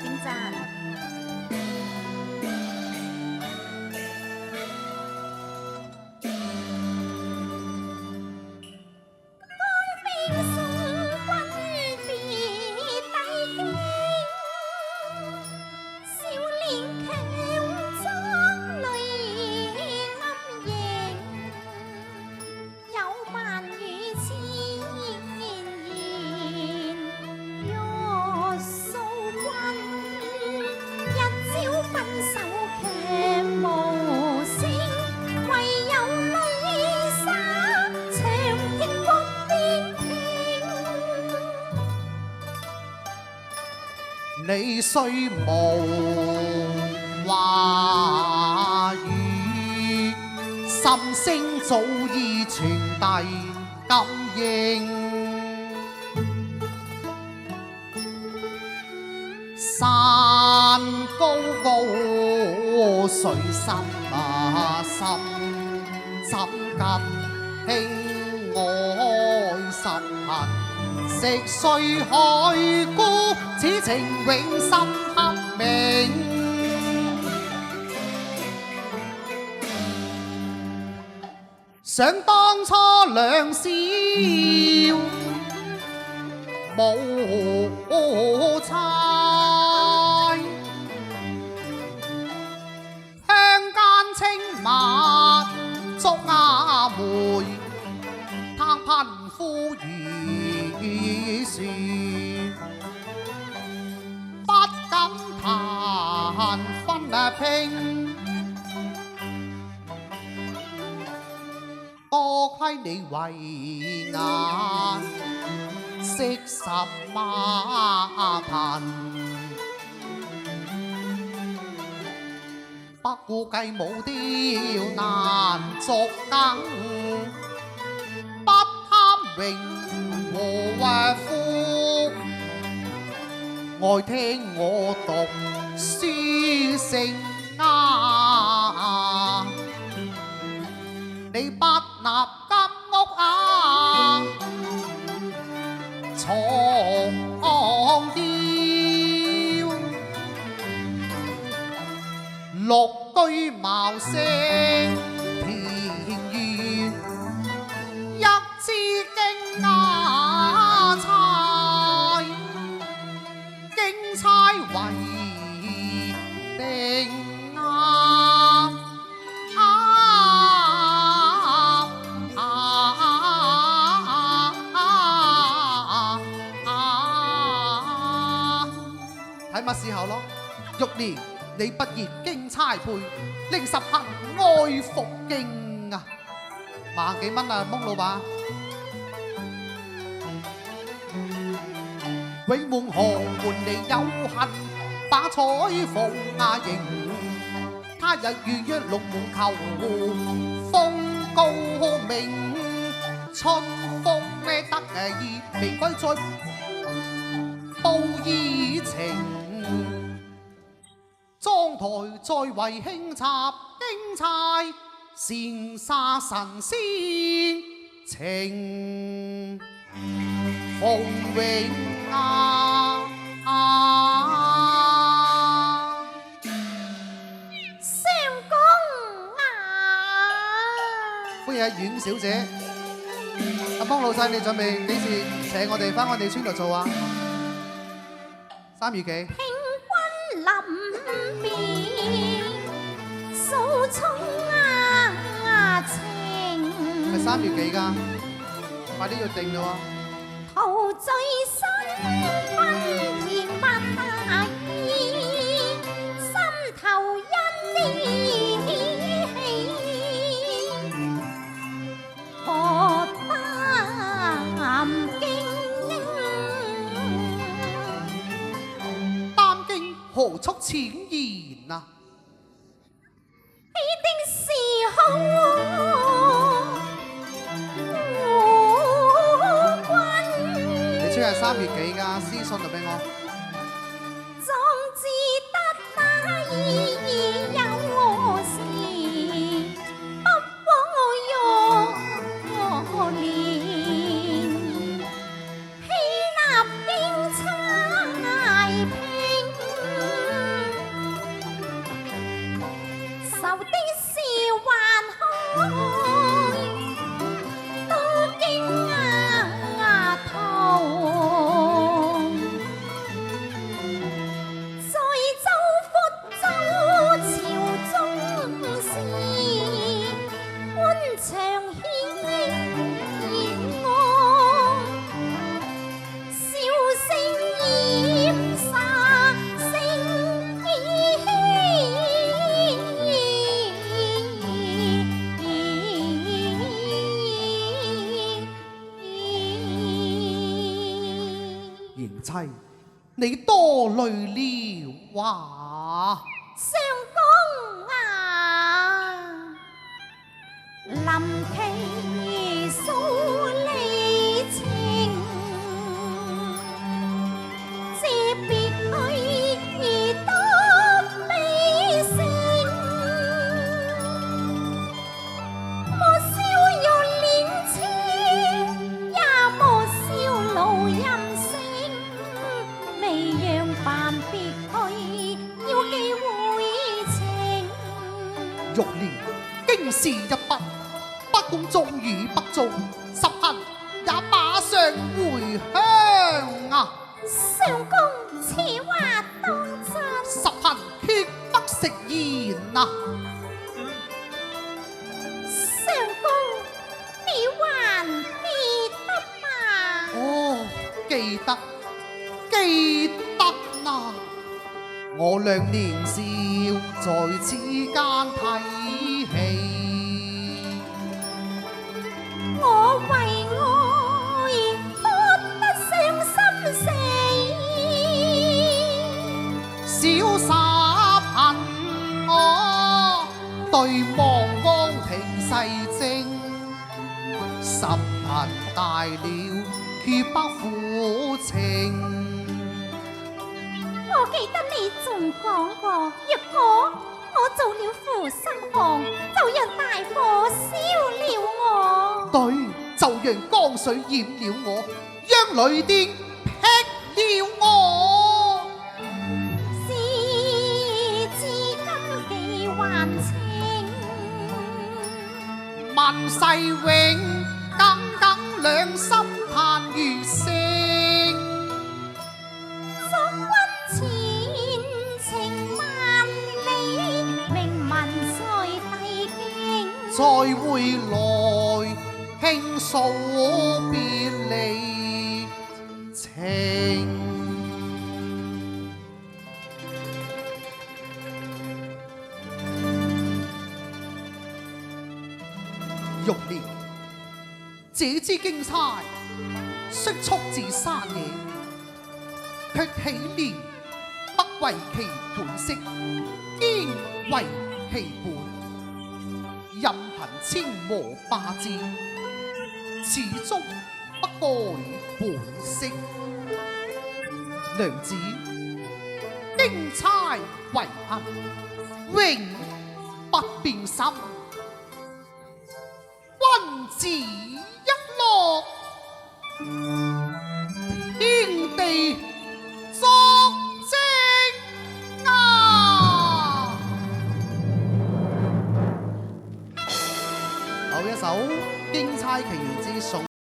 請讚。你雖無話語，心聲早已傳遞感應。山高高，水深深，怎及兄愛心恨？食碎海枯，此情永深刻銘。想當初兩小無猜，鄉間青馬捉鴨梅，貪貧富如樹，不敢談分拼。多虧你慧眼識十馬貧，不顧繼母雕難續更，不貪榮和富，愛聽我讀書聲啊！你不納金屋啊，藏雕綠居茅舍田園，一枝荊芽菜，荊菜為定啊！睇乜時候咯？玉蓮，你不言經差配，令十行愛服經啊！萬幾蚊啊，蒙老闆。永門何門嚟有恨，把彩鳳啊迎。他日預約龍門求風高明，春風咩得意，未歸再報以情。妝台再為輕插經差，羨煞神仙情鳳永啊！相公啊！歡迎阿阮小姐，阿幫老細，你準備幾時請我哋返我哋村度做啊？3月幾？臨別數葱情，係3月幾㗎？快啲要定啦喎！陶醉新婚甜蜜意，心頭因呢喜，何擔驚？何出淺言啊！必定是好君。你出係3月幾㗎？私信就俾我。壯志得那意有時，不枉欲憐。希納經差聘。妻，你多慮了啊！相公啊，臨期數離情，借別去多悲聲。莫笑若戀情，也莫笑老陰聲。未讓辦別去，要記會情。玉蓮經事一筆，不公終與不忠，十恨也馬上回鄉啊！相公此話當真？十恨決不食言啊！相公，你還記得嗎？哦，記得記得啊！我倆年少在此間睇戲，我為愛哭得傷心死，小十恨我對望安庭世證，十恨大了決不負情。我記得你仲講過，若果我做了負心漢，就讓大火燒了我。對，就讓江水淹了我，讓雷電劈了我。時至今記還情，問世永耿耿兩心嘆如星。昨君前程萬里，明文在帝京。再會來傾訴別離情。玉蓮，這支經差雖速至山野，卻喜憐不為其本色，堅為其本。任憑千磨百戰，始終不改本色。娘子，經差為恨，永不變心。君子一樂，天地作證啊！好一首《經差奇緣之送》。